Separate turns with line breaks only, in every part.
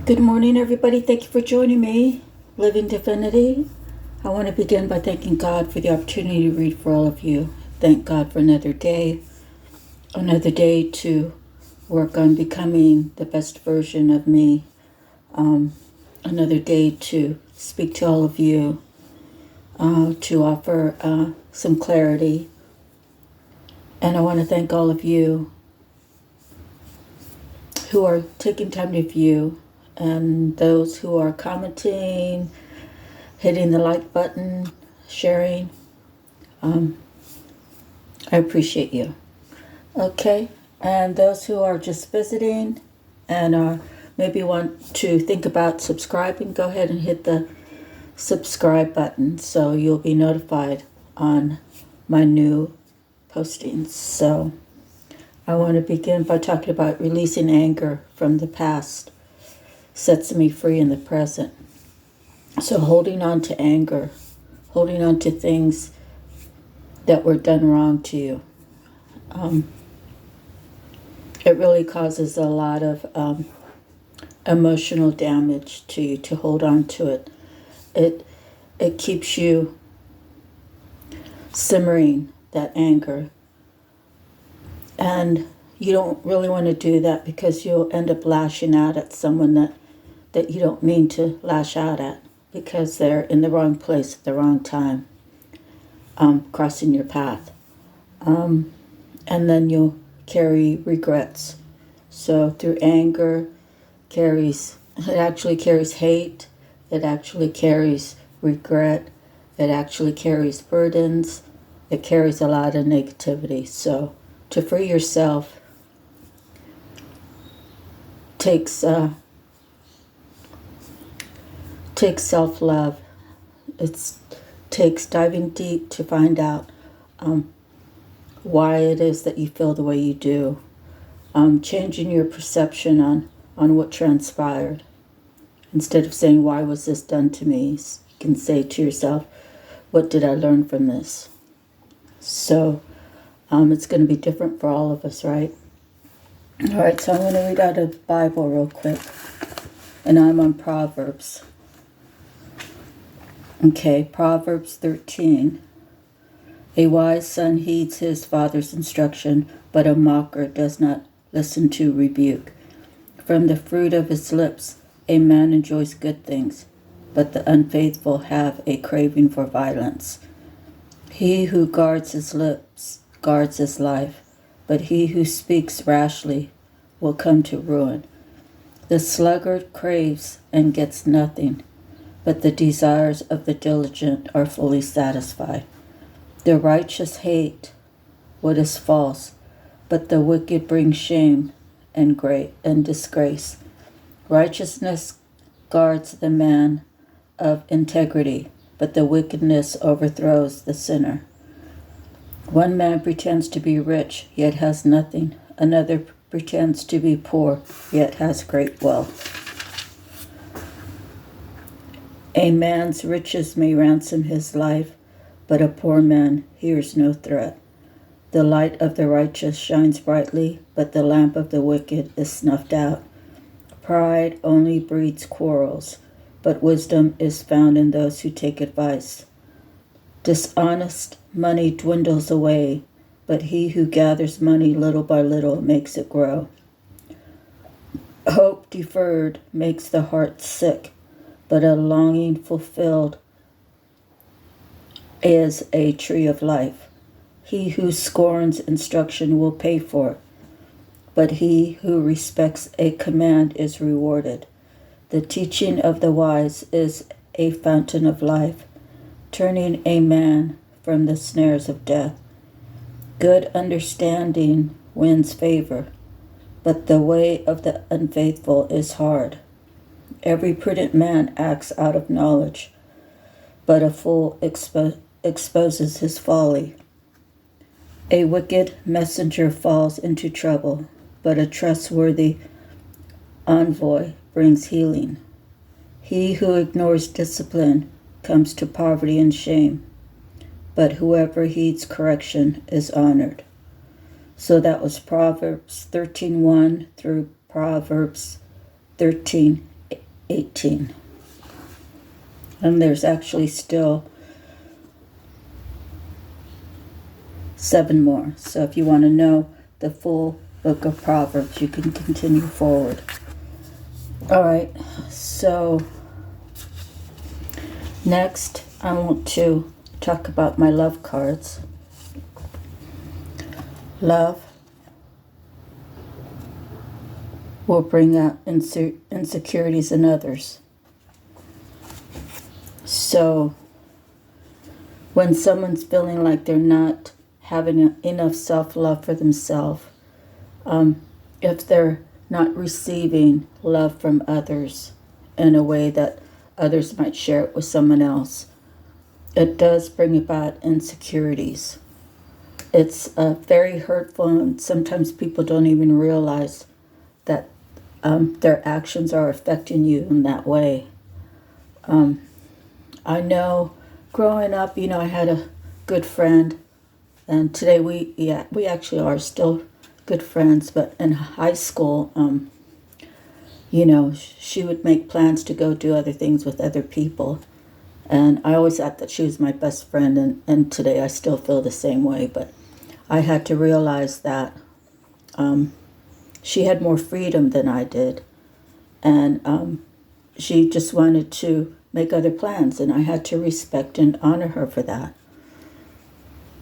Good morning, everybody. Thank you for joining me, Living Divinity. I want to begin by thanking God for the opportunity to read for all of you. Thank God for another day to work on becoming the best version of me, another day to speak to all of you, to offer some clarity. And I want to thank all of you who are taking time to view and those who are commenting, hitting the like button, sharing. I appreciate you. Okay, and those who are just visiting and maybe want to think about subscribing, go ahead and hit the subscribe button so you'll be notified on my new postings. So I want to begin by talking about releasing anger from the past sets me free in the present. So holding on to anger, holding on to things that were done wrong to you, it really causes a lot of emotional damage to you to hold on to it. It keeps you simmering that anger. And you don't really want to do that because you'll end up lashing out at someone that you don't mean to lash out at because they're in the wrong place at the wrong time, crossing your path. And then you'll carry regrets. So through anger it actually carries hate, it actually carries regret, it actually carries burdens, it carries a lot of negativity. So to free yourself takes self-love. It takes diving deep to find out why it is that you feel the way you do, changing your perception on what transpired. Instead of saying, why was this done to me, you can say to yourself, what did I learn from this? So it's going to be different for all of us, right? All right, so I'm going to read out of the Bible real quick, and I'm on Proverbs. Okay, Proverbs 13. A wise son heeds his father's instruction, but a mocker does not listen to rebuke. From the fruit of his lips a man enjoys good things, but the unfaithful have a craving for violence. He who guards his lips guards his life, but he who speaks rashly will come to ruin. The sluggard craves and gets nothing, but the desires of the diligent are fully satisfied. The righteous hate what is false, but the wicked bring shame and disgrace. Righteousness guards the man of integrity, but the wickedness overthrows the sinner. One man pretends to be rich, yet has nothing. Another pretends to be poor, yet has great wealth. A man's riches may ransom his life, but a poor man hears no threat. The light of the righteous shines brightly, but the lamp of the wicked is snuffed out. Pride only breeds quarrels, but wisdom is found in those who take advice. Dishonest money dwindles away, but he who gathers money little by little makes it grow. Hope deferred makes the heart sick, but a longing fulfilled is a tree of life. He who scorns instruction will pay for it, but he who respects a command is rewarded. The teaching of the wise is a fountain of life, turning a man from the snares of death. Good understanding wins favor, but the way of the unfaithful is hard. Every prudent man acts out of knowledge, but a fool exposes his folly. A wicked messenger falls into trouble, but a trustworthy envoy brings healing. He who ignores discipline comes to poverty and shame, but whoever heeds correction is honored. So that was Proverbs 13:1 through Proverbs 13:8. 18. And there's actually still 7 more. So if you want to know the full book of Proverbs, you can continue forward. All right, so next I want to talk about my love cards. Love will bring out insecurities in others. So when someone's feeling like they're not having enough self-love for themselves, if they're not receiving love from others in a way that others might share it with someone else, it does bring about insecurities. It's very hurtful, and sometimes people don't even realize that their actions are affecting you in that way. I know growing up, I had a good friend, and today we actually are still good friends, but in high school, she would make plans to go do other things with other people. And I always thought that she was my best friend, and today I still feel the same way. But I had to realize that she had more freedom than I did. And she just wanted to make other plans, and I had to respect and honor her for that.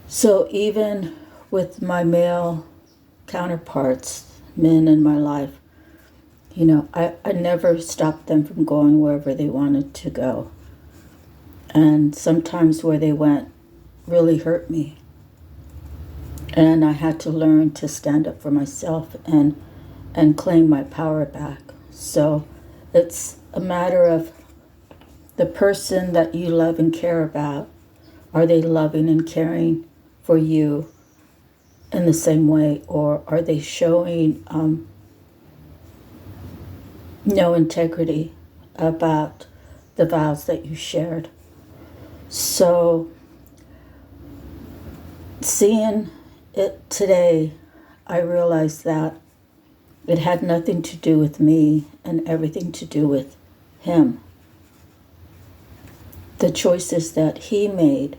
So even with my male counterparts, men in my life, I never stopped them from going wherever they wanted to go. And sometimes where they went really hurt me. And I had to learn to stand up for myself and claim my power back. So it's a matter of the person that you love and care about. Are they loving and caring for you in the same way, or are they showing no integrity about the vows that you shared? So seeing it today, I realized that it had nothing to do with me and everything to do with him. The choices that he made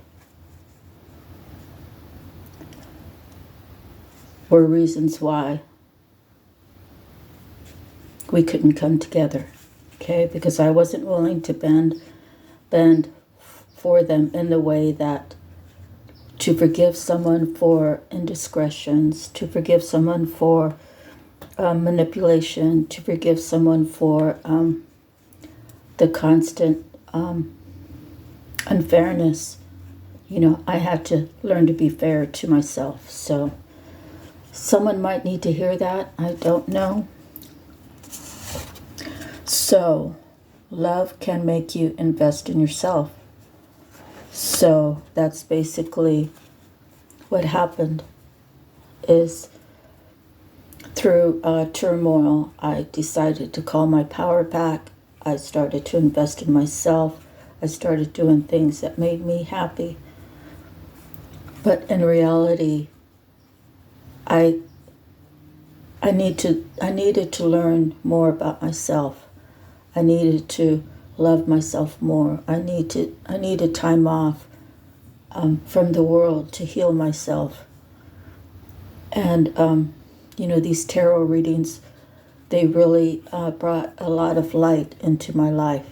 were reasons why we couldn't come together, okay? Because I wasn't willing to bend for them in the way that to forgive someone for indiscretions, to forgive someone for manipulation, to forgive someone for the constant unfairness. I had to learn to be fair to myself. So someone might need to hear that. I don't know. So love can make you invest in yourself. So that's basically what happened. Is through turmoil, I decided to call my power back. I started to invest in myself. I started doing things that made me happy. But in reality, I needed to learn more about myself. I needed to love myself more. I needed time off from the world to heal myself. And these tarot readings, they really brought a lot of light into my life.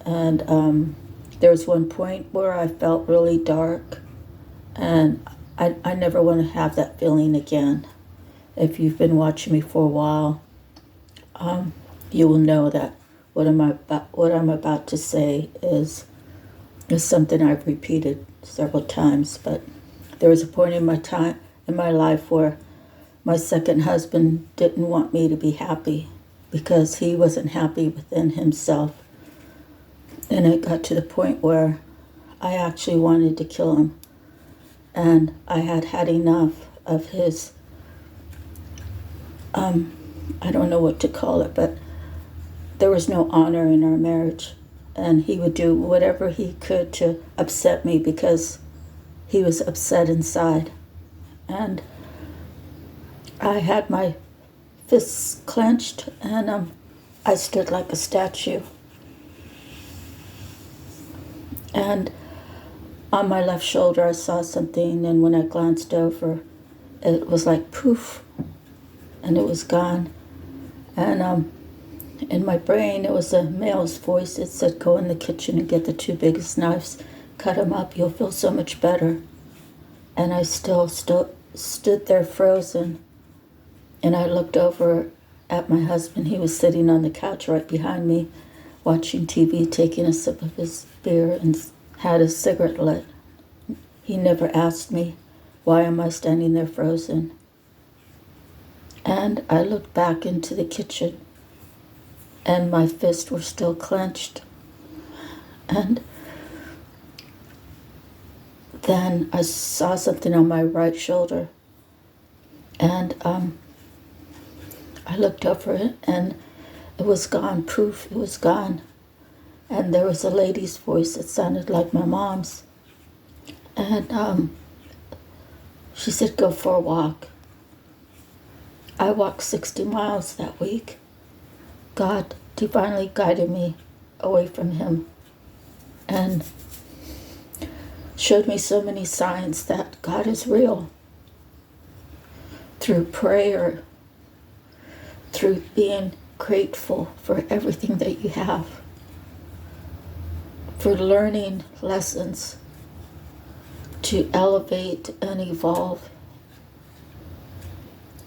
And there was one point where I felt really dark, and I never want to have that feeling again. If you've been watching me for a while, you will know that what I'm about to say is something I've repeated several times. But there was a point in my life where my second husband didn't want me to be happy because he wasn't happy within himself. And it got to the point where I actually wanted to kill him. And I had enough of his, I don't know what to call it, but there was no honor in our marriage. And he would do whatever he could to upset me because he was upset inside. And I had my fists clenched, and I stood like a statue. And on my left shoulder, I saw something, and when I glanced over, it was like poof, and it was gone. And in my brain, it was a male's voice. It said, "Go in the kitchen and get the two biggest knives, cut them up. You'll feel so much better." And I still stood there frozen. And I looked over at my husband. He was sitting on the couch right behind me, watching TV, taking a sip of his beer, and had a cigarette lit. He never asked me, why am I standing there frozen? And I looked back into the kitchen, and my fists were still clenched. And then I saw something on my right shoulder, and I looked over it, and it was gone. Poof, it was gone. And there was a lady's voice that sounded like my mom's. And she said, "Go for a walk." I walked 60 miles that week. God divinely guided me away from him and showed me so many signs that God is real. Through prayer, through being grateful for everything that you have, for learning lessons to elevate and evolve,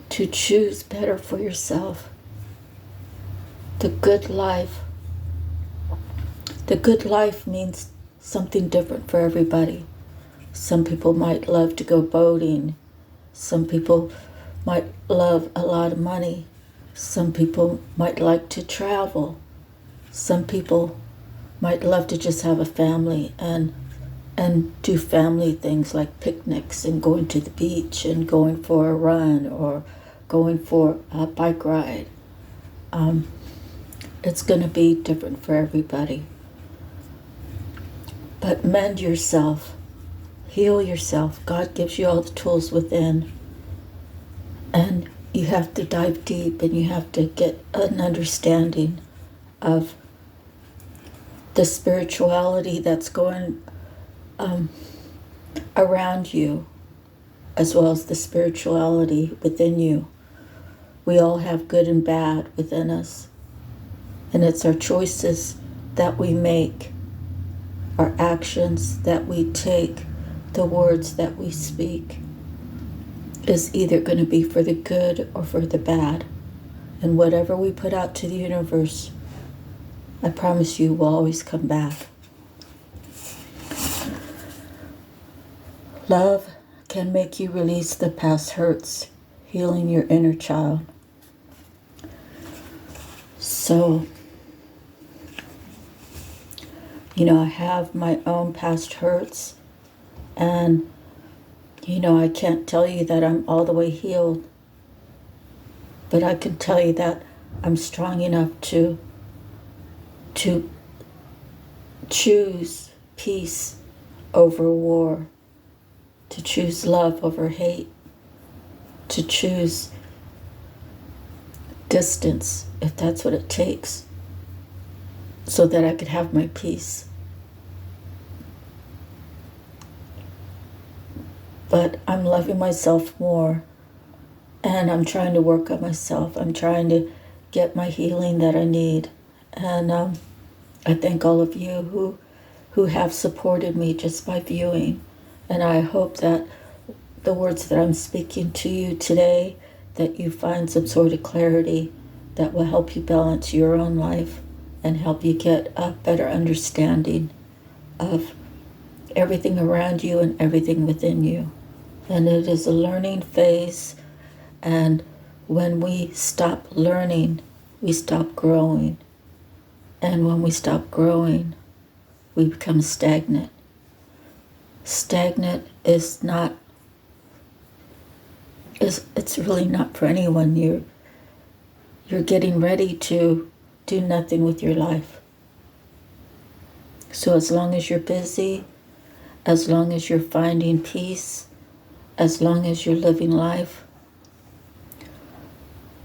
to choose better for yourself. The good life. The good life means something different for everybody. Some people might love to go boating. Some people might love a lot of money. Some people might like to travel. Some people might love to just have a family and do family things like picnics and going to the beach and going for a run or going for a bike ride. It's going to be different for everybody. But mend yourself. Heal yourself. God gives you all the tools within. And you have to dive deep, and you have to get an understanding of the spirituality that's going around you, as well as the spirituality within you. We all have good and bad within us. And it's our choices that we make, our actions that we take, the words that we speak, is either going to be for the good or for the bad. And whatever we put out to the universe, I promise you will always come back. Love can make you release the past hurts, healing your inner child. So, I have my own past hurts, and I can't tell you that I'm all the way healed, but I can tell you that I'm strong enough to choose peace over war, to choose love over hate, to choose distance if that's what it takes, so that I could have my peace. But I'm loving myself more, and I'm trying to work on myself. I'm trying to get my healing that I need. And I thank all of you who have supported me just by viewing. And I hope that the words that I'm speaking to you today, that you find some sort of clarity that will help you balance your own life and help you get a better understanding of everything around you and everything within you. And it is a learning phase, and when we stop learning, we stop growing. And when we stop growing, we become stagnant. Stagnant is not, it's really not for anyone. You're getting ready to do nothing with your life. So as long as you're busy, as long as you're finding peace, as long as you're living life,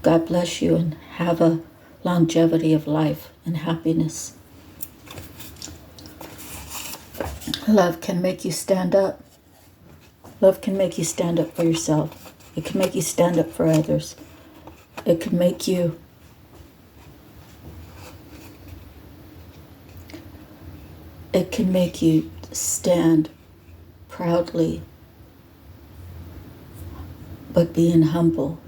God bless you, and have a longevity of life and happiness. Love can make you stand up. Love can make you stand up for yourself. It can make you stand up for others. It can make you stand proudly, but being humble.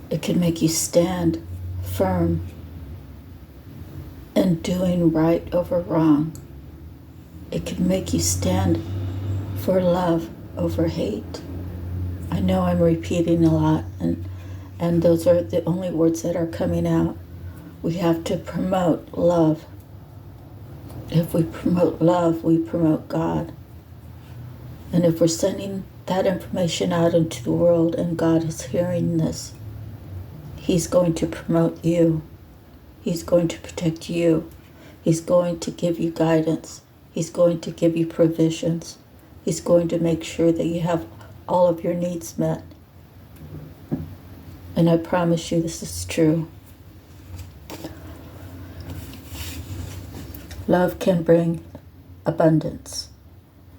It can make you stand firm and doing right over wrong. It can make you stand for love over hate. I know I'm repeating a lot, and those are the only words that are coming out. We have to promote love. If we promote love, we promote God. And if we're sending that information out into the world and God is hearing this, He's going to promote you. He's going to protect you. He's going to give you guidance. He's going to give you provisions. He's going to make sure that you have all of your needs met. And I promise you this is true. Love can bring abundance.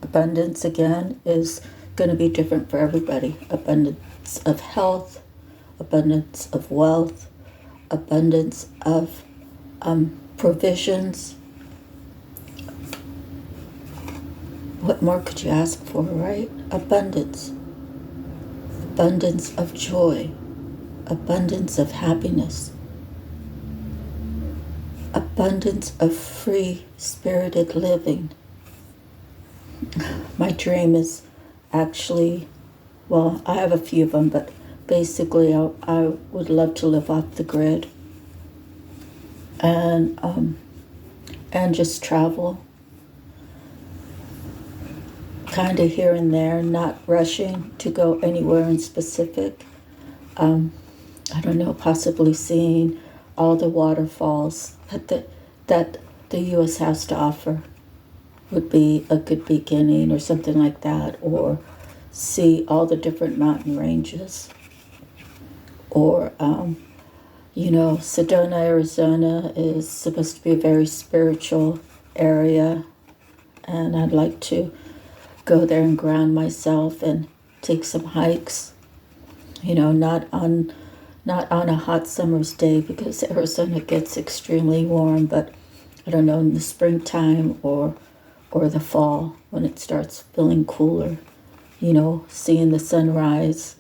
Abundance, again, is going to be different for everybody. Abundance of health, abundance of wealth, abundance of provisions. What more could you ask for, right? Abundance. Abundance of joy. Abundance of happiness. Abundance of free-spirited living. My dream is actually, well, I have a few of them, but basically I would love to live off the grid and just travel kind of here and there, not rushing to go anywhere in specific. I don't know, possibly seeing all the waterfalls that the U.S. has to offer would be a good beginning, or something like that, or see all the different mountain ranges, or Sedona, Arizona is supposed to be a very spiritual area, and I'd like to go there and ground myself and take some hikes, not on a hot summer's day, because Arizona gets extremely warm, but I don't know, in the springtime or the fall when it starts feeling cooler, seeing the sunrise,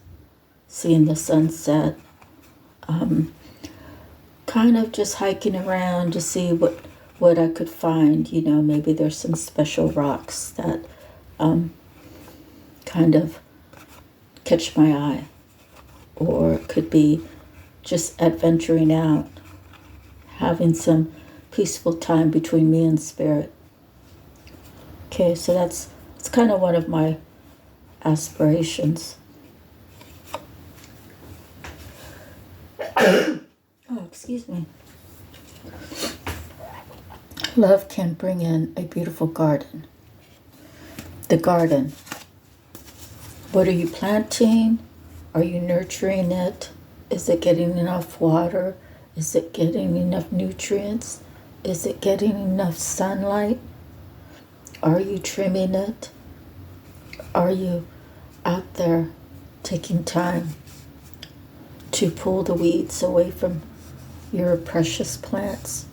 seeing the sunset, kind of just hiking around to see what I could find. Maybe there's some special rocks that kind of catch my eye, or it could be just adventuring out, having some peaceful time between me and spirit. Okay, so it's kind of one of my aspirations. Oh, excuse me. Love can bring in a beautiful garden. The garden. What are you planting? Are you nurturing it? Is it getting enough water? Is it getting enough nutrients? Is it getting enough sunlight? Are you trimming it? Are you out there taking time to pull the weeds away from your precious plants,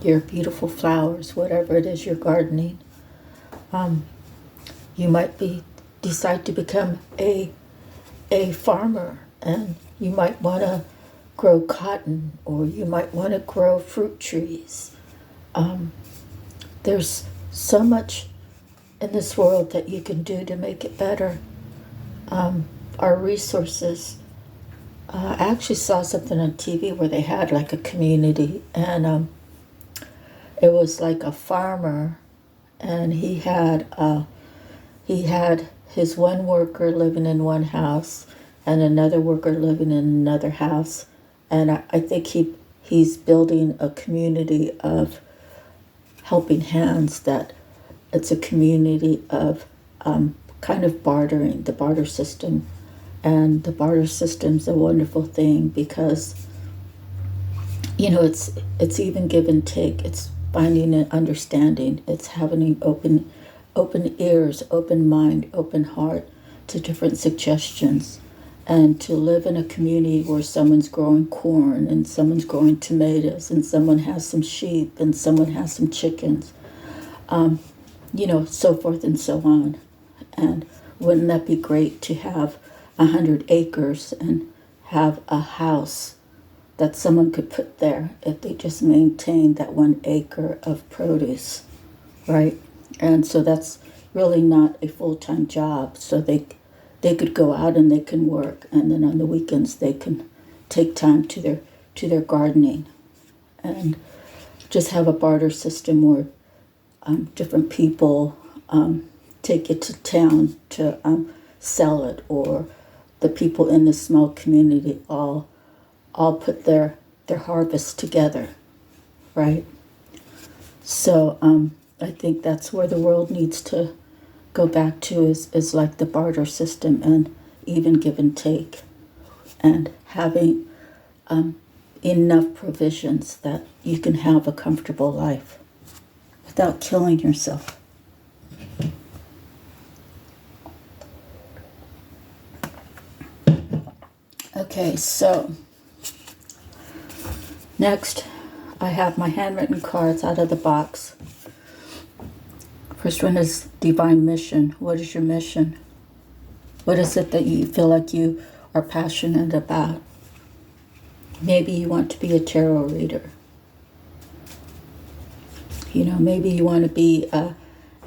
your beautiful flowers, whatever it is you're gardening? You might decide to become a farmer, and you might want to grow cotton, or you might want to grow fruit trees. There's so much in this world that you can do to make it better. Our resources. I actually saw something on TV where they had like a community, and it was like a farmer, and he had his one worker living in one house and another worker living in another house, and I think he's building a community of helping hands, that it's a community of kind of bartering, the barter system. And the barter system's a wonderful thing, because it's even give and take. It's finding an understanding. It's having open ears, open mind, open heart to different suggestions. And to live in a community where someone's growing corn and someone's growing tomatoes and someone has some sheep and someone has some chickens, so forth and so on. And wouldn't that be great to have 100 acres and have a house that someone could put there if they just maintained that 1 acre of produce, right? And so that's really not a full-time job. So they could go out and they can work, and then on the weekends they can take time to their gardening, and just have a barter system where different people take it to town to sell it, or the people in the small community all put their harvest together, right? So I think that's where the world needs to go back to, is like the barter system and even give and take, and having enough provisions that you can have a comfortable life without killing yourself. Okay, so next I have my handwritten cards out of the box. First one is divine mission. What is your mission? What is it that you feel like you are passionate about? Maybe you want to be a tarot reader. Maybe you want to be a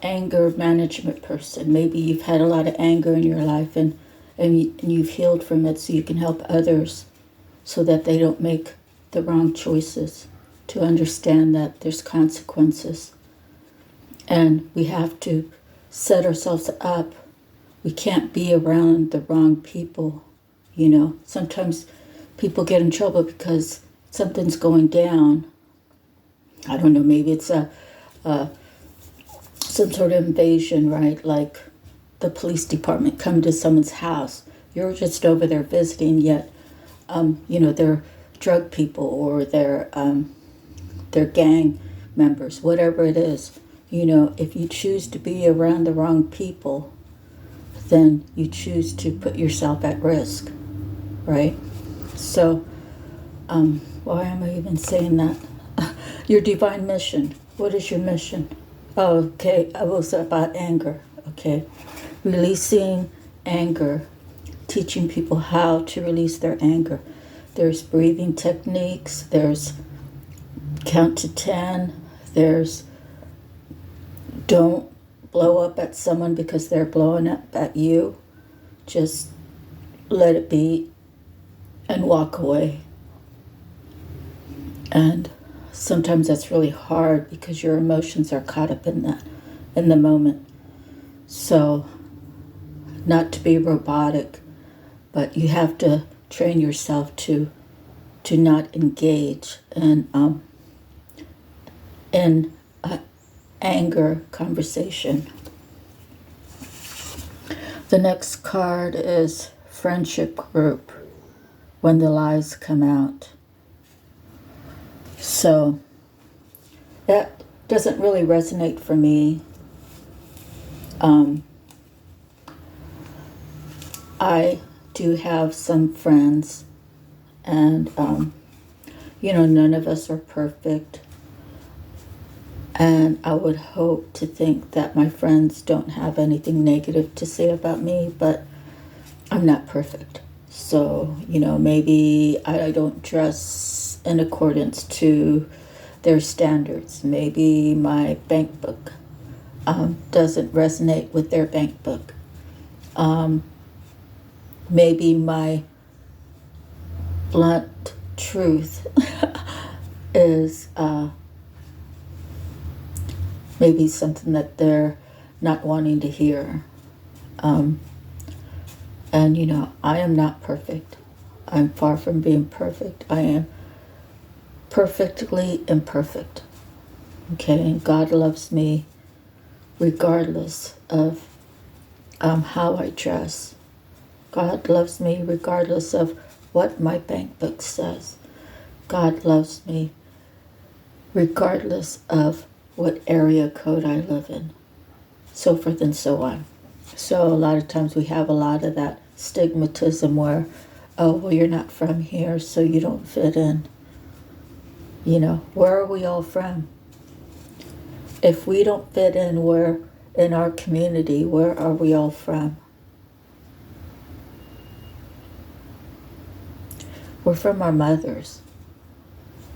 anger management person. Maybe you've had a lot of anger in your life and you've healed from it so you can help others so that they don't make the wrong choices, to understand that there's consequences. And we have to set ourselves up. We can't be around the wrong people. Sometimes people get in trouble because something's going down. I don't know, maybe it's some sort of invasion, right? Like the police department come to someone's house. You're just over there visiting, yet, they're drug people or they're gang members, whatever it is. If you choose to be around the wrong people, then you choose to put yourself at risk, right? So, why am I even saying that? Your divine mission. What is your mission? Oh, okay, I was about anger, okay? Releasing anger, teaching people how to release their anger. There's breathing techniques, there's count to 10, there's don't blow up at someone because they're blowing up at you. Just let it be and walk away. And sometimes that's really hard because your emotions are caught up in the moment. So, not to be robotic, but you have to train yourself to not engage in anger conversation. The next card is friendship group, when the lies come out. So that doesn't really resonate for me. I do have some friends, and none of us are perfect. And I would hope to think that my friends don't have anything negative to say about me, but I'm not perfect. So, maybe I don't dress in accordance to their standards. Maybe my bank book doesn't resonate with their bank book. Maybe my blunt truth is maybe something that they're not wanting to hear. And I am not perfect. I'm far from being perfect. I am perfectly imperfect. Okay, and God loves me regardless of how I dress. God loves me regardless of what my bank book says. God loves me regardless of what area code I live in, so forth and so on. So a lot of times we have a lot of that stigmatism where, oh, well, you're not from here, so you don't fit in. You know, where are we all from? If we don't fit in where in our community, where are we all from? We're from our mothers.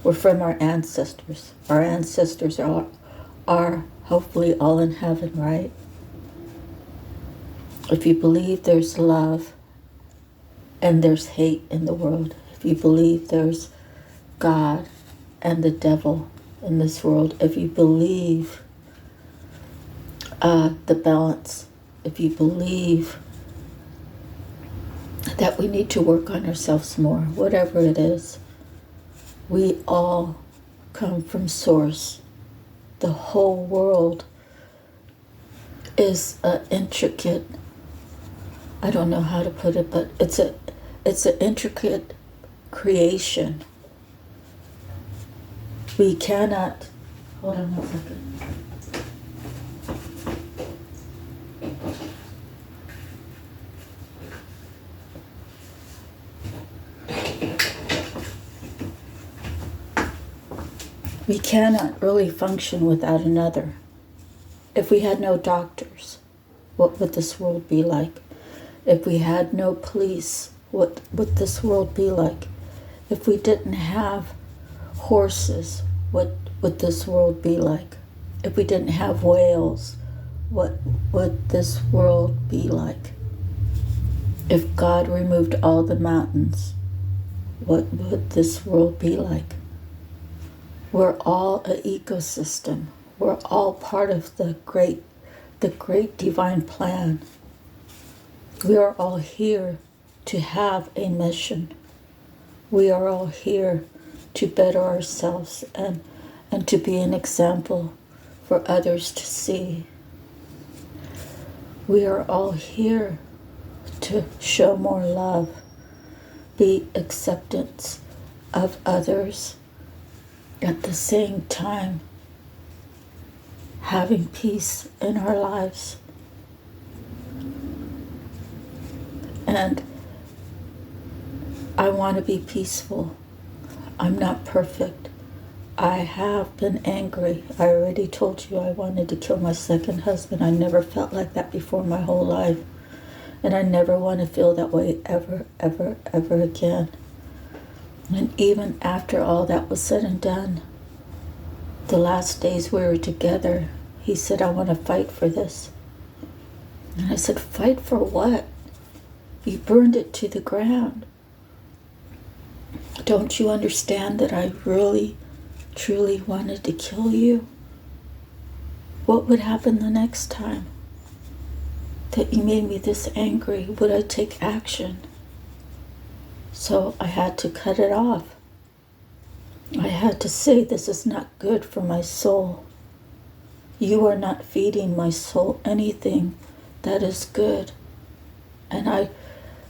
We're from our ancestors. Our ancestors are hopefully all in heaven, right? If you believe there's love and there's hate in the world, if you believe there's God and the devil in this world, if you believe the balance, if you believe that we need to work on ourselves more, whatever it is, we all come from source. The whole world is an intricate, I don't know how to put it, but it's an intricate creation. We cannot, hold on one second. We cannot really function without another. If we had no doctors, what would this world be like? If we had no police, what would this world be like? If we didn't have horses, what would this world be like? If we didn't have whales, what would this world be like? If God removed all the mountains, what would this world be like? We're all an ecosystem. We're all part of the great divine plan. We are all here to have a mission. We are all here to better ourselves and to be an example for others to see. We are all here to show more love, be acceptance of others, at the same time having peace in our lives. And I want to be peaceful. I'm not perfect. I have been angry. I already told you I wanted to kill my second husband. I never felt like that before my whole life. And I never want to feel that way ever, ever, ever again. And even after all that was said and done, the last days we were together, he said, I want to fight for this. And I said, fight for what? You burned it to the ground. Don't you understand that I really, truly wanted to kill you? What would happen the next time that you made me this angry? Would I take action? So I had to cut it off. I had to say, this is not good for my soul. You are not feeding my soul anything that is good. And I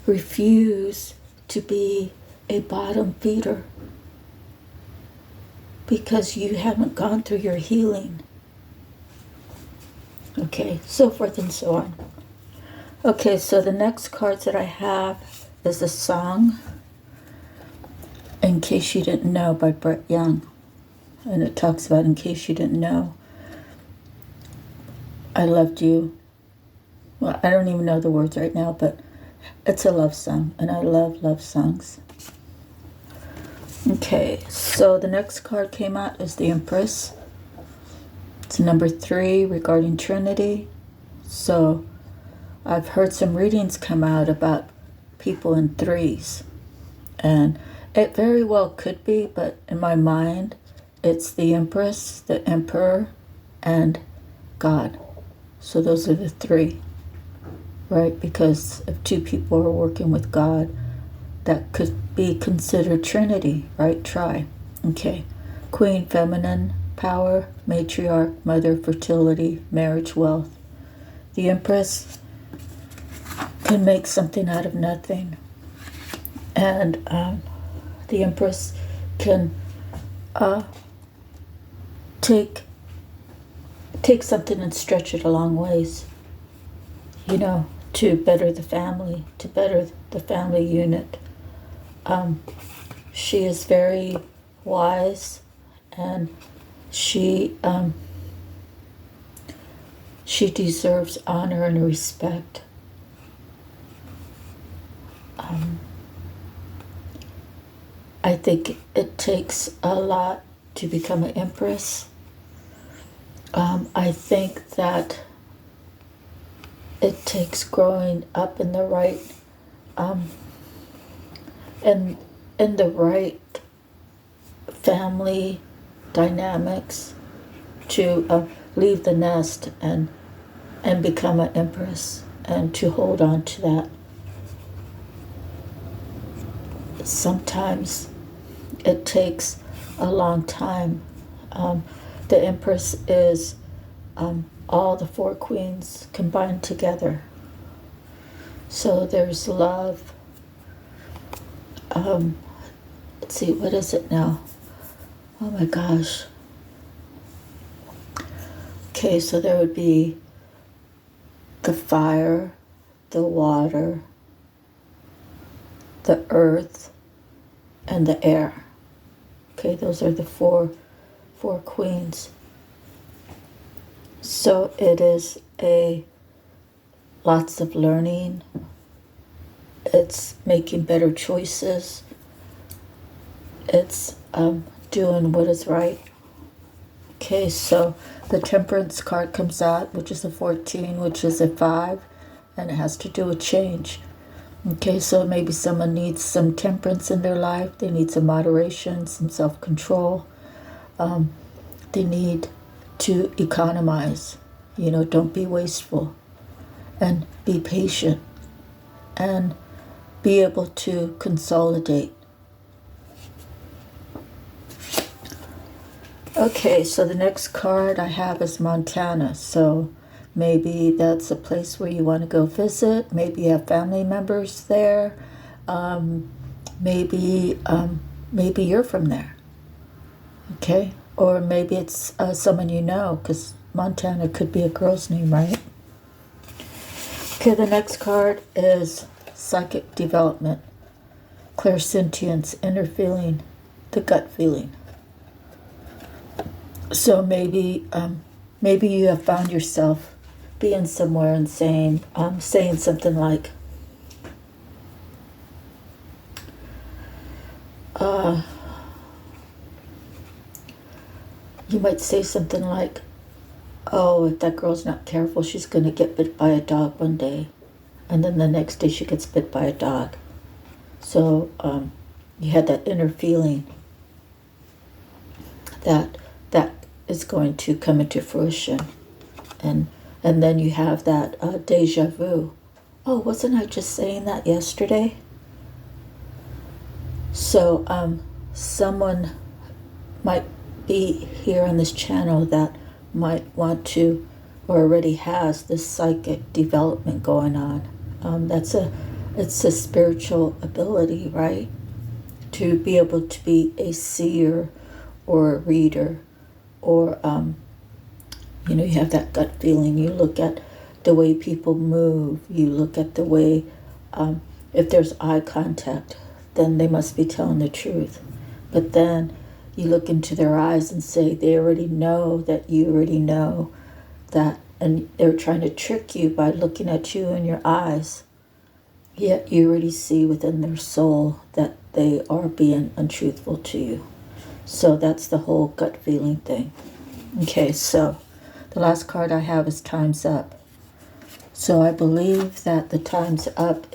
refuse to be a bottom feeder because you haven't gone through your healing. Okay, so forth and so on. Okay, so the next cards that I have is a song, In Case You Didn't Know, by Brett Young. And it talks about, in case you didn't know, I loved you. Well, I don't even know the words right now, but it's a love song, and I love love songs. Okay, so the next card came out is the Empress. It's number 3 regarding Trinity. So I've heard some readings come out about people in threes. And it very well could be, but in my mind, it's the Empress, the Emperor, and God. So those are the 3, right? Because if 2 people are working with God, that could be considered Trinity, right? Tri. Okay. Queen, feminine, power, matriarch, mother, fertility, marriage, wealth. The Empress can make something out of nothing. And the Empress can take something and stretch it a long ways, to better the family, to better the family unit. She is very wise, and she deserves honor and respect. I think it takes a lot to become an empress. I think that it takes growing up in the right, in the right family dynamics to leave the nest and become an empress, and to hold on to that. Sometimes it takes a long time. The empress is all the four queens combined together. So there's love. Let's see, what is it now? Oh my gosh. Okay, so there would be the fire, the water, the earth, and the air. Okay, those are the four queens. So it is lots of learning. It's making better choices. It's doing what is right. Okay, so the Temperance card comes out, which is a 14, which is a 5, and it has to do with change. Okay, so maybe someone needs some temperance in their life. They need some moderation, some self-control. They need to economize. Don't be wasteful. And be patient. And be able to consolidate. Okay, so the next card I have is Montana. So maybe that's a place where you want to go visit. Maybe you have family members there. Maybe you're from there. Okay, or maybe it's someone you know, because Montana could be a girl's name, right? Okay, the next card is Psychic Development, Clairsentience, Inner Feeling, the Gut Feeling. So maybe you have found yourself being somewhere and saying something like, you might say something like, oh, if that girl's not careful, she's going to get bit by a dog one day. And then the next day she gets bit by a dog. So you had that inner feeling that is going to come into fruition. And then you have that deja vu. Oh, wasn't I just saying that yesterday? So someone might be here on this channel that might want to, or already has, this psychic development going on. It's a spiritual ability, right? To be able to be a seer or a reader, or you have that gut feeling. You look at the way people move. You look at the way, if there's eye contact, then they must be telling the truth. But then you look into their eyes and say they already know that you already know that, and they're trying to trick you by looking at you in your eyes. Yet you already see within their soul that they are being untruthful to you. So that's the whole gut feeling thing. Okay, so the last card I have is Time's Up. So I believe that the Time's Up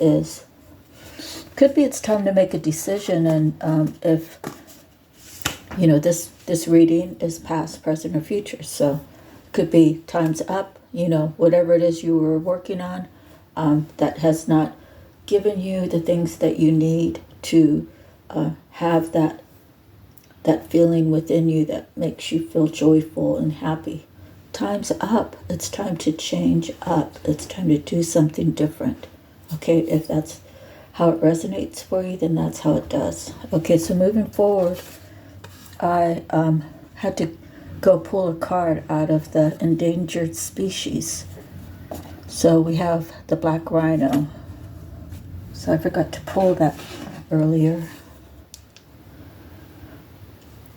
could be it's time to make a decision, and if this reading is past, present, or future. So it could be time's up, whatever it is you were working on that has not given you the things that you need to have that feeling within you that makes you feel joyful and happy. Time's up. It's time to change up. It's time to do something different. Okay, if that's how it resonates for you, then that's how it does. Okay, so moving forward, I had to go pull a card out of the endangered species. So we have the black rhino. So I forgot to pull that earlier.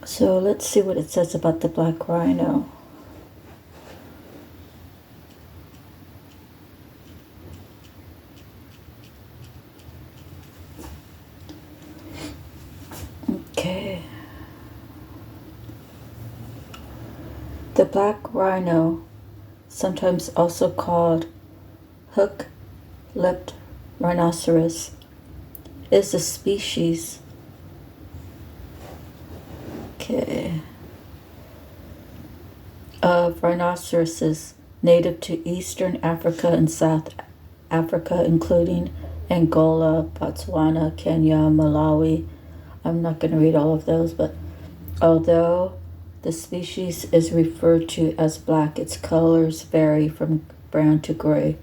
So let's see what it says about the black rhino. Okay. The black rhino, sometimes also called hook-lipped rhinoceros, is a species of rhinoceroses native to eastern Africa and South Africa, including Angola, Botswana, Kenya, Malawi. I'm not going to read all of those, but although the species is referred to as black, its colors vary from brown to gray.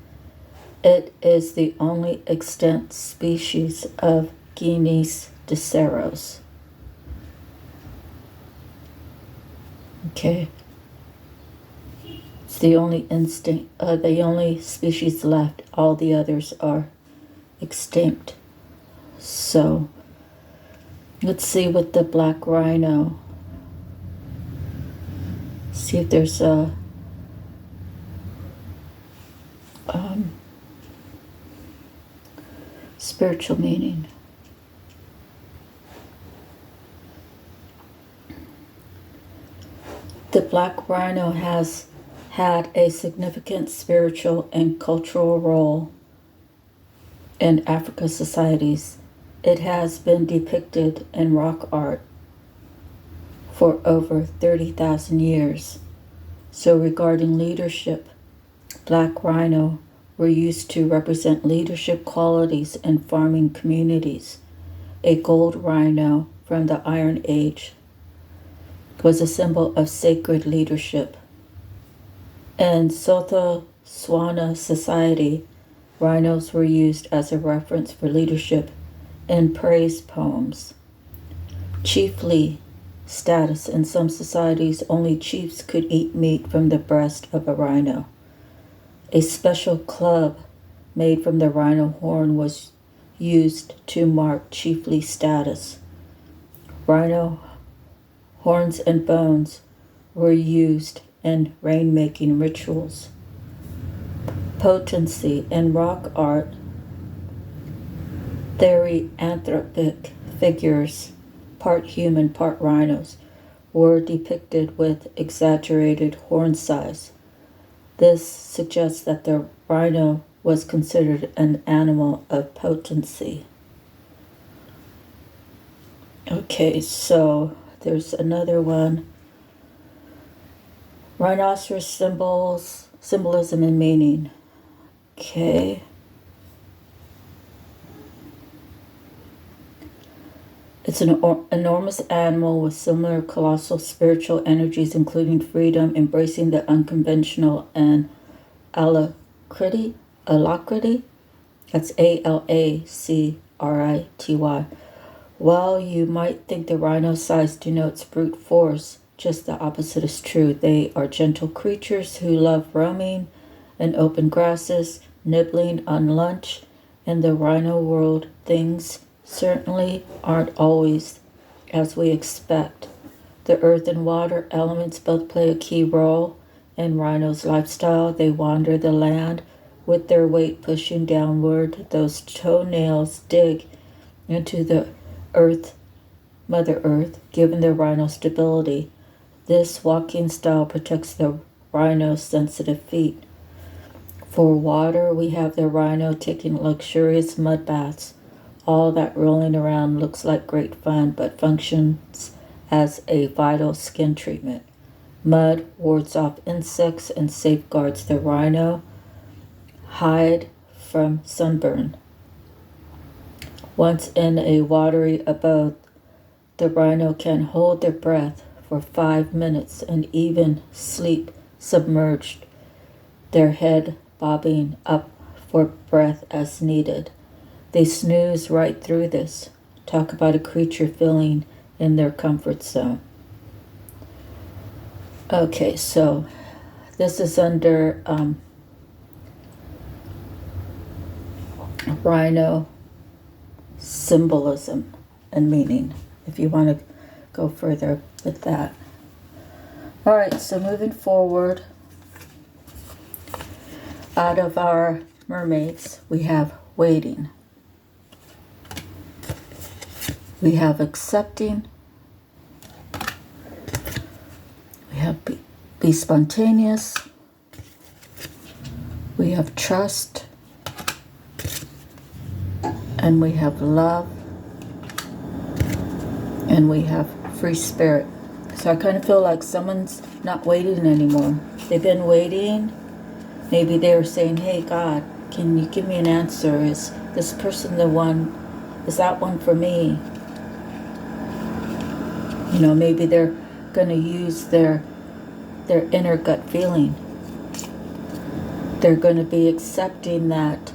It is the only extant species of Guineas diceros. Okay. It's the only species left. All the others are extinct. So let's see what the black rhino. See if there's a spiritual meaning. The black rhino has had a significant spiritual and cultural role in African societies. It has been depicted in rock art for over 30,000 years. So regarding leadership, black rhino were used to represent leadership qualities in farming communities. A gold rhino from the Iron Age was a symbol of sacred leadership. In Sotho-Tswana society, rhinos were used as a reference for leadership in praise poems. Chiefly status: in some societies, only chiefs could eat meat from the breast of a rhino. A special club made from the rhino horn was used to mark chiefly status. Rhino horns and bones were used in rainmaking rituals. Potency: in rock art, therianthropic figures, part human, part rhinos, were depicted with exaggerated horn size. This suggests that the rhino was considered an animal of potency. Okay, so there's another one. Rhinoceros symbolism and meaning. Okay. It's an enormous animal with similar colossal spiritual energies, including freedom, embracing the unconventional, and alacrity. That's ALACRITY. While you might think the rhino size denotes brute force, just the opposite is true. They are gentle creatures who love roaming in open grasses, nibbling on lunch. In the rhino world, things certainly aren't always as we expect. The earth and water elements both play a key role in rhinos' lifestyle. They wander the land with their weight pushing downward. Those toenails dig into the earth, Mother Earth, giving the rhino stability. This walking style protects the rhino's sensitive feet. For water, we have the rhino taking luxurious mud baths. All that rolling around looks like great fun, but functions as a vital skin treatment. Mud wards off insects and safeguards the rhino hide from sunburn. Once in a watery abode, the rhino can hold their breath for 5 minutes and even sleep submerged, their head bobbing up for breath as needed. They snooze right through this. Talk about a creature feeling in their comfort zone. Okay, so this is under rhino symbolism and meaning, if you want to go further with that. All right, so moving forward, out of our mermaids, we have waiting. We have accepting. We have be spontaneous. We have trust. And we have love. And we have free spirit. So I kind of feel like someone's not waiting anymore. They've been waiting. Maybe they were saying, hey, God, can you give me an answer? Is this person the one? Is that one for me? You know, maybe they're going to use their inner gut feeling. They're going to be accepting that,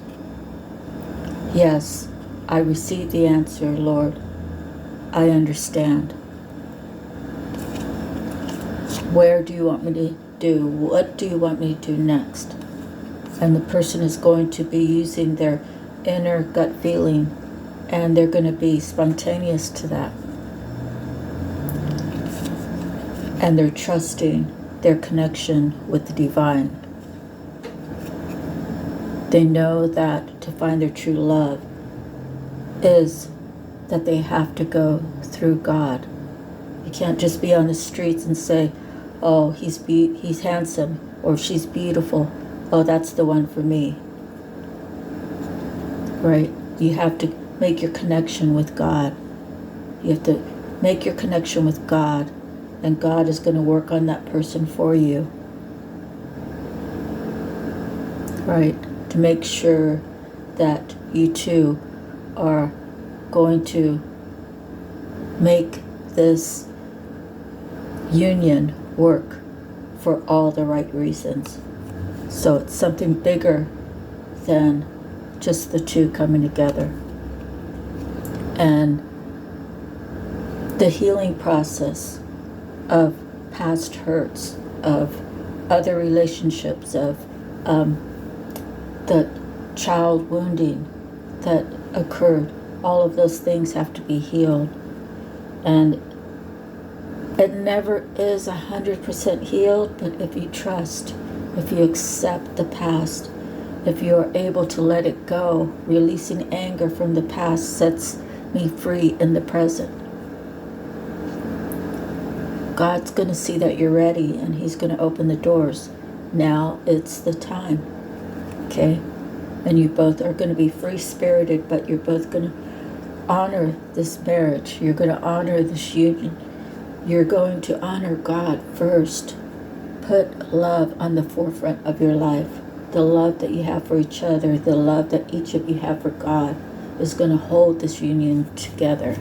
yes, I received the answer, Lord. I understand. Where do you want me to do? What do you want me to do next? And the person is going to be using their inner gut feeling, and they're going to be spontaneous to that. And they're trusting their connection with the divine. They know that to find their true love is that they have to go through God. You can't just be on the streets and say, oh, he's handsome, or she's beautiful. Oh, that's the one for me. Right? You have to make your connection with God. You have to make your connection with God, and God is going to work on that person for you. Right? To make sure that you two are going to make this union work for all the right reasons. So it's something bigger than just the two coming together. And the healing process of past hurts, of other relationships, of the child wounding that occurred, all of those things have to be healed. And it never is 100% healed, but if you trust, if you accept the past, if you are able to let it go, releasing anger from the past sets me free in the present. God's going to see that you're ready, and He's going to open the doors. Now it's the time. Okay? And you both are going to be free-spirited, but you're both going to honor this marriage. You're going to honor this union. You're going to honor God first. Put love on the forefront of your life. The love that you have for each other, the love that each of you have for God is going to hold this union together.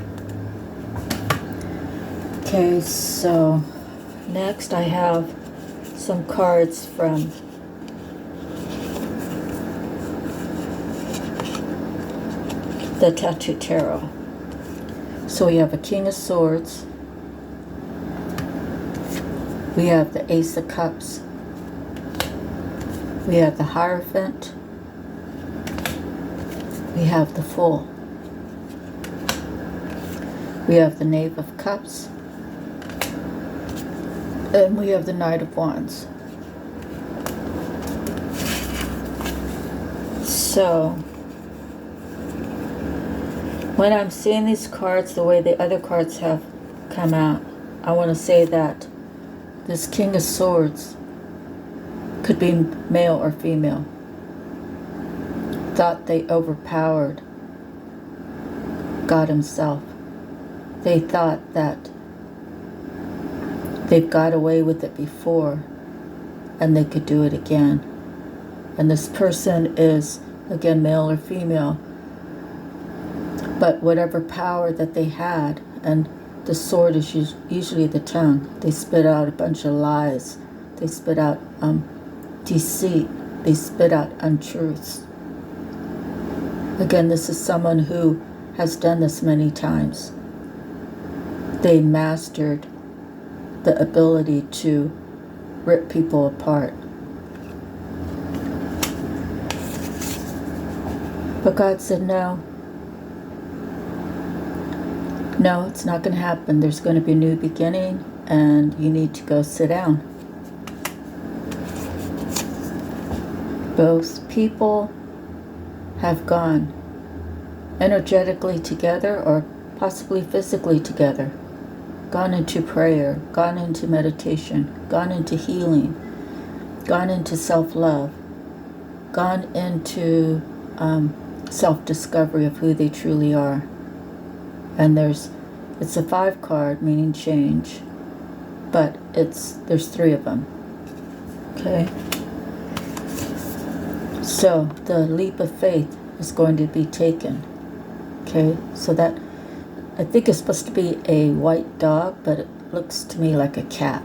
Okay, so next I have some cards from the Tattoo Tarot. So we have a King of Swords. We have the Ace of Cups. We have the Hierophant. We have the Fool. We have the Knave of Cups. And we have the Knight of Wands. So, when I'm seeing these cards the way the other cards have come out, I want to say that this King of Swords could be male or female. Thought they overpowered God Himself. They thought that they've got away with it before and they could do it again. And this person is, again, male or female, but whatever power that they had, and the sword is usually the tongue. They spit out a bunch of lies. They spit out deceit. They spit out untruths. Again, this is someone who has done this many times. They mastered the ability to rip people apart. But God said, no, it's not going to happen. There's going to be a new beginning, and you need to go sit down. Both people have gone energetically together or possibly physically together, gone into prayer, gone into meditation, gone into healing, gone into self-love, gone into self-discovery of who they truly are. And it's a 5 card, meaning change, but there's 3 of them. Okay? So the leap of faith is going to be taken. Okay? So that, I think it's supposed to be a white dog, but it looks to me like a cat.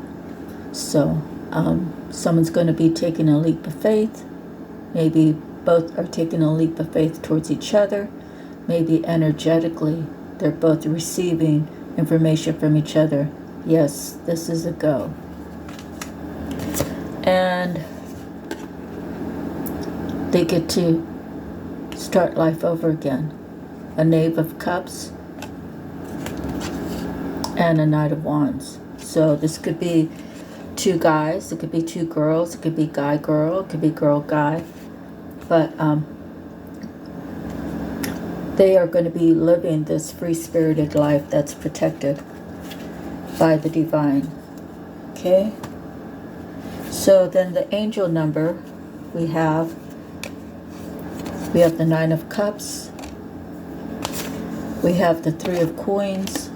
So someone's going to be taking a leap of faith. Maybe both are taking a leap of faith towards each other. Maybe energetically they're both receiving information from each other. Yes, this is a go. And they get to start life over again. A Knave of Cups and a Knight of Wands. So this could be 2 guys, it could be 2 girls, it could be guy-girl, it could be girl-guy. But they are going to be living this free-spirited life that's protected by the divine. Okay? So then the angel number, we have the 9 of Cups, we have the 3 of Coins,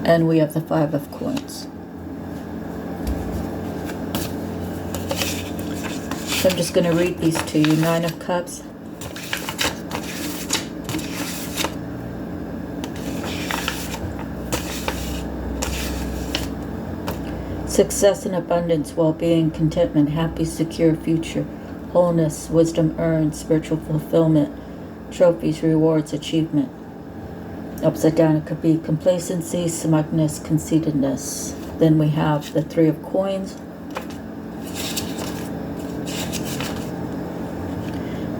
and we have the 5 of Coins. So I'm just going to read these to you. 9 of Cups. Success and abundance, well-being, contentment, happy, secure future, wholeness, wisdom earned, spiritual fulfillment, trophies, rewards, achievement. Upside down, it could be complacency, smugness, conceitedness. Then we have the 3 of Coins.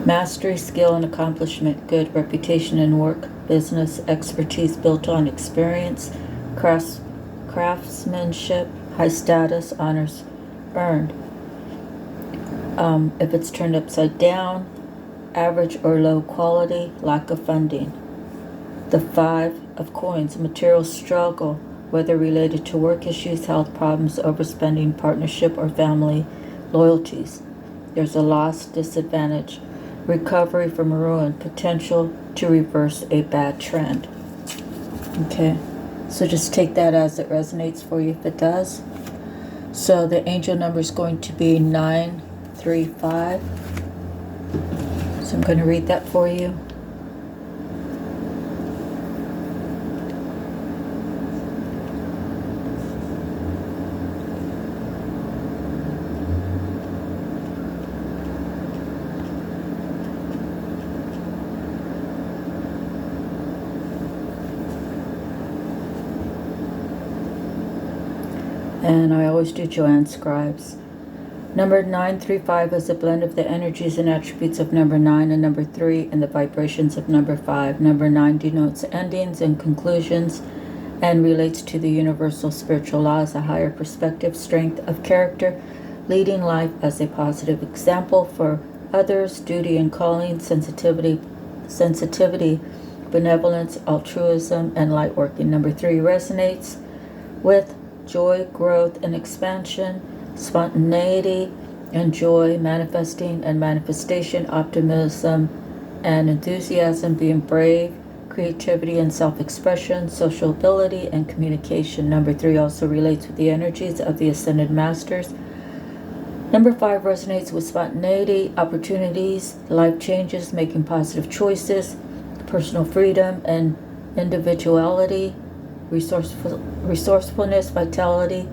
Mastery, skill, and accomplishment, good reputation in work, business, expertise built on experience, craftsmanship, high status, honors earned. If it's turned upside down, average or low quality, lack of funding. The 5 of Coins, material struggle, whether related to work issues, health problems, overspending, partnership, or family loyalties. There's a loss, disadvantage, recovery from ruin, potential to reverse a bad trend. Okay, so just take that as it resonates for you if it does. So the angel number is going to be 935. So I'm going to read that for you. And I always do Joanne Scribes. Number 935 is a blend of the energies and attributes of number 9 and number 3 and the vibrations of number 5. Number 9 denotes endings and conclusions and relates to the universal spiritual laws, a higher perspective, strength of character, leading life as a positive example for others, duty and calling, sensitivity, benevolence, altruism, and light working. Number 3 resonates with joy, growth, and expansion, spontaneity and joy, manifesting and manifestation, optimism and enthusiasm, being brave, creativity and self-expression, social ability, and communication. Number 3 also relates with the energies of the Ascended Masters. Number 5 resonates with spontaneity, opportunities, life changes, making positive choices, personal freedom and individuality, resourcefulness, vitality,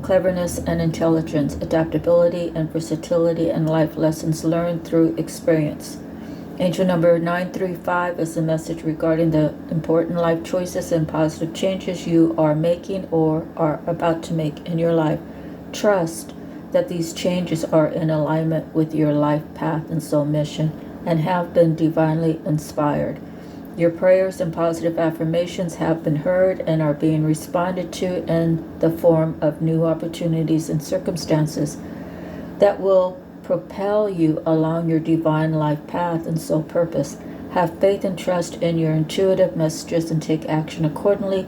cleverness and intelligence, adaptability and versatility, and life lessons learned through experience. Angel number 935 is a message regarding the important life choices and positive changes you are making or are about to make in your life Trust that these changes are in alignment with your life path and soul mission and have been divinely inspired. Your prayers and positive affirmations have been heard and are being responded to in the form of new opportunities and circumstances that will propel you along your divine life path and soul purpose. Have faith and trust in your intuitive messages and take action accordingly.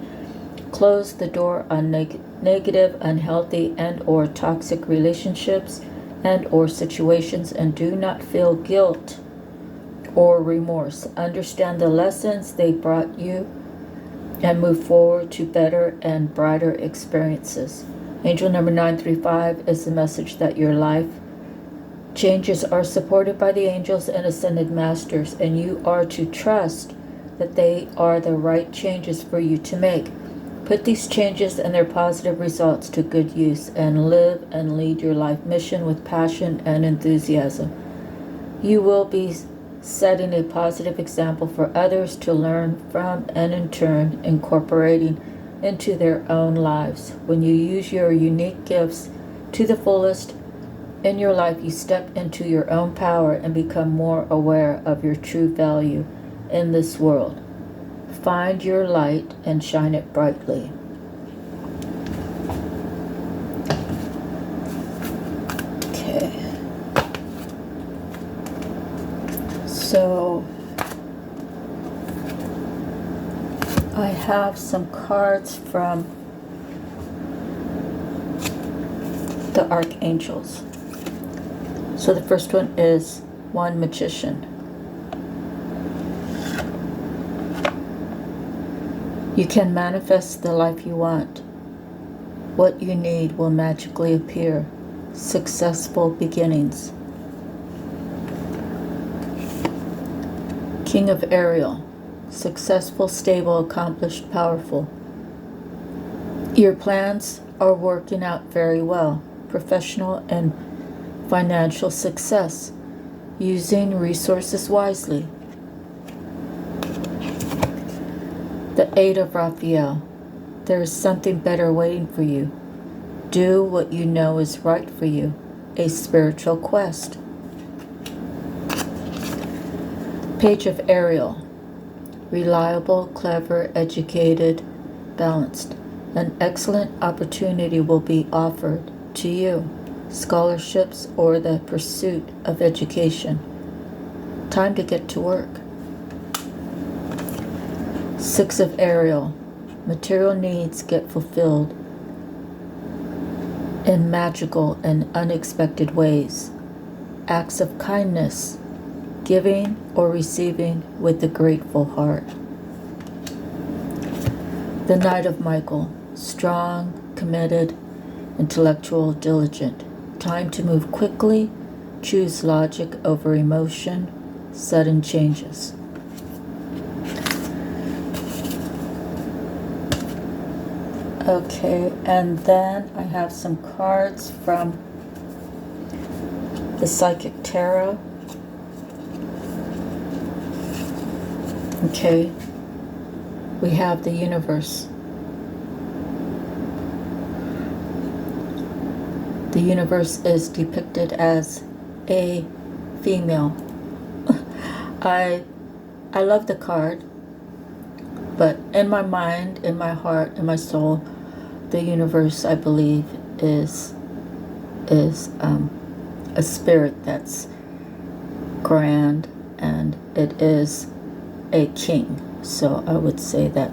Close the door on negative, unhealthy, and or toxic relationships and or situations, and do not feel guilt or remorse. Understand the lessons they brought you and move forward to better and brighter experiences. Angel number 935 is the message that your life changes are supported by the angels and ascended masters, and you are to trust that they are the right changes for you to make. Put these changes and their positive results to good use and live and lead your life mission with passion and enthusiasm. You will be setting a positive example for others to learn from and in turn incorporating into their own lives. When you use your unique gifts to the fullest in your life, you step into your own power and become more aware of your true value in this world. Find your light and shine it brightly. Okay. So I have some cards from the archangels. So the first one is one magician. You can manifest the life you want. What you need will magically appear. Successful beginnings. King of Ariel. Successful, stable, accomplished, powerful. Your plans are working out very well. Professional and financial success. Using resources wisely. The Eight of Raphael. There is something better waiting for you. Do what you know is right for you. A spiritual quest. Page of Ariel. Reliable, clever, educated, balanced. An excellent opportunity will be offered to you. Scholarships or the pursuit of education. Time to get to work. Six of Ariel. Material needs get fulfilled in magical and unexpected ways. Acts of kindness. Giving or receiving with a grateful heart. The Knight of Michael. Strong, committed, intellectual, diligent. Time to move quickly. Choose logic over emotion. Sudden changes. Okay, and then I have some cards from the Psychic Tarot. Okay, we have the universe. The universe is depicted as a female. I love the card, but in my mind, in my heart, in my soul, the universe, I believe, is a spirit that's grand, and it is a king. So I would say that.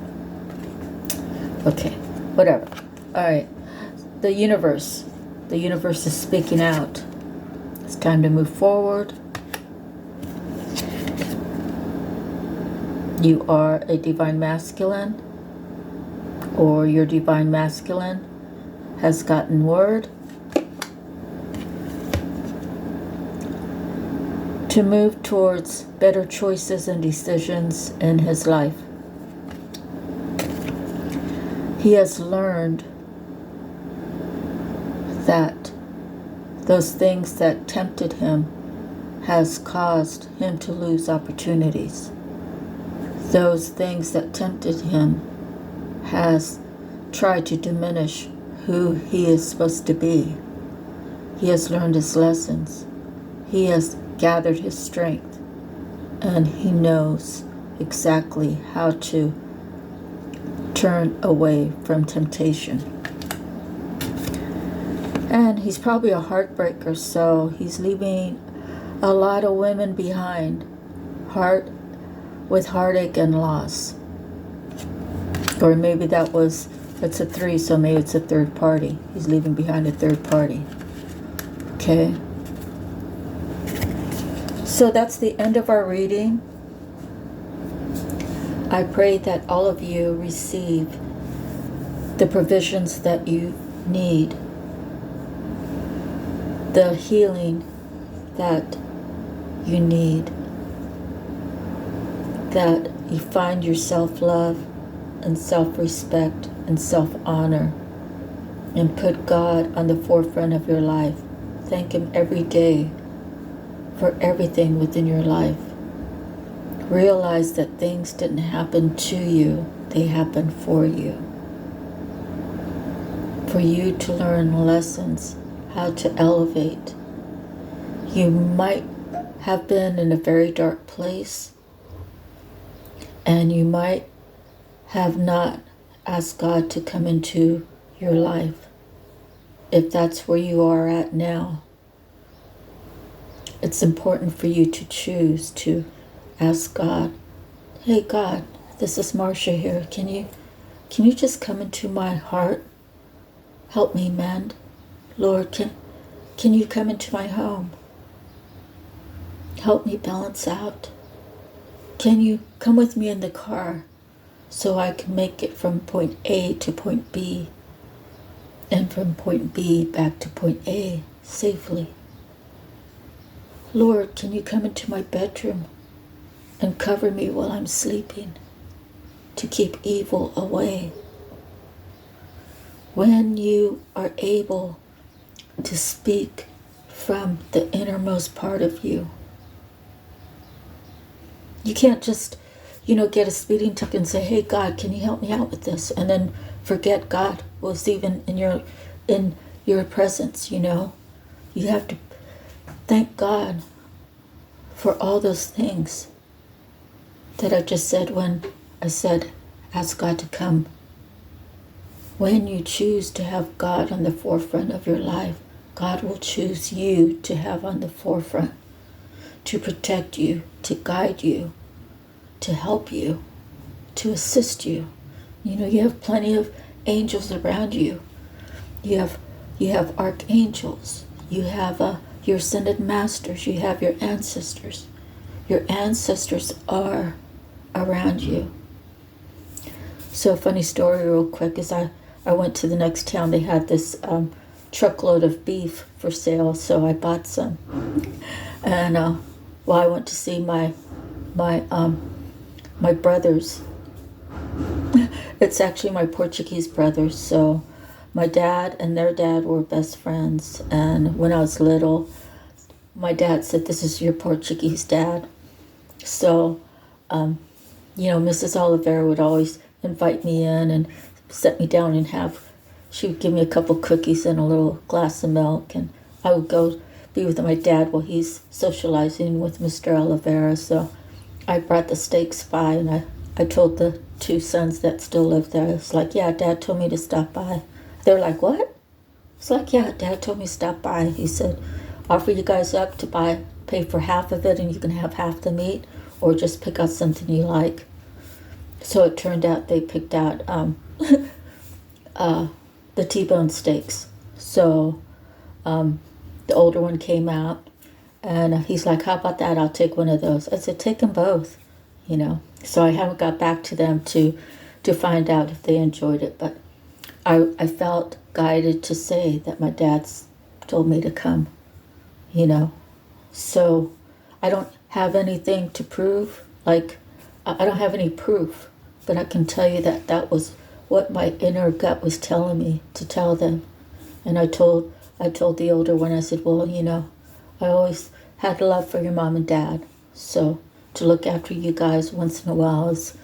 Okay, whatever. All right, the universe. The universe is speaking out. It's time to move forward. You are a divine masculine, or your divine masculine has gotten word to move towards better choices and decisions in his life. He has learned that those things that tempted him has caused him to lose opportunities. Those things that tempted him has tried to diminish who he is supposed to be. He has learned his lessons. He has gathered his strength, and he knows exactly how to turn away from temptation. And he's probably a heartbreaker, so he's leaving a lot of women behind, with heartache and loss. Or maybe it's a 3, so maybe it's a third party. He's leaving behind a third party. Okay? So that's the end of our reading. I pray that all of you receive the provisions that you need, the healing that you need, that you find your self-love and self-respect and self-honor, and put God on the forefront of your life. Thank Him every day for everything within your life. Realize that things didn't happen to you, they happened for you. For you to learn lessons, how to elevate. You might have been in a very dark place, and you might have not asked God to come into your life. If that's where you are at now, it's important for you to choose to ask God, hey God, this is Marcia here. Can you just come into my heart? Help me mend. Lord, can you come into my home? Help me balance out. Can you come with me in the car so I can make it from point A to point B, and from point B back to point A safely? Lord, can you come into my bedroom and cover me while I'm sleeping to keep evil away? When you are able to speak from the innermost part of you, you can't just, get a speeding ticket and say, hey God, can you help me out with this? And then forget God was even in your presence, You have to thank God for all those things that I just said when I said, ask God to come. When you choose to have God on the forefront of your life, God will choose you to have on the forefront, to protect you, to guide you, to help you, to assist you. You have plenty of angels around you. You have archangels. You have your ascended masters. You have your ancestors. Your ancestors are around you. So a funny story real quick is I went to the next town. They had this truckload of beef for sale, so I bought some. And I went to see my brothers. It's actually my Portuguese brothers. So my dad and their dad were best friends. And when I was little, my dad said, this is your Portuguese dad. So, Mrs. Oliveira would always invite me in and set me down and she would give me a couple cookies and a little glass of milk. And I would go be with my dad while he's socializing with Mr. Oliveira. So I brought the steaks by, and I told the 2 sons that still live there. It's like, yeah, Dad told me to stop by. They're like, what? It's like, yeah, Dad told me to stop by. He said, offer you guys up to pay for half of it and you can have half the meat, or just pick out something you like. So it turned out they picked out the T-bone steaks. So the older one came out, and he's like, how about that? I'll take one of those. I said, take them both, So I haven't got back to them to find out if they enjoyed it. But I felt guided to say that my dad's told me to come, So I don't have anything to prove. Like, I don't have any proof. But I can tell you that was what my inner gut was telling me to tell them. And I told the older one, I said, well, I always had love for your mom and dad. So to look after you guys once in a while is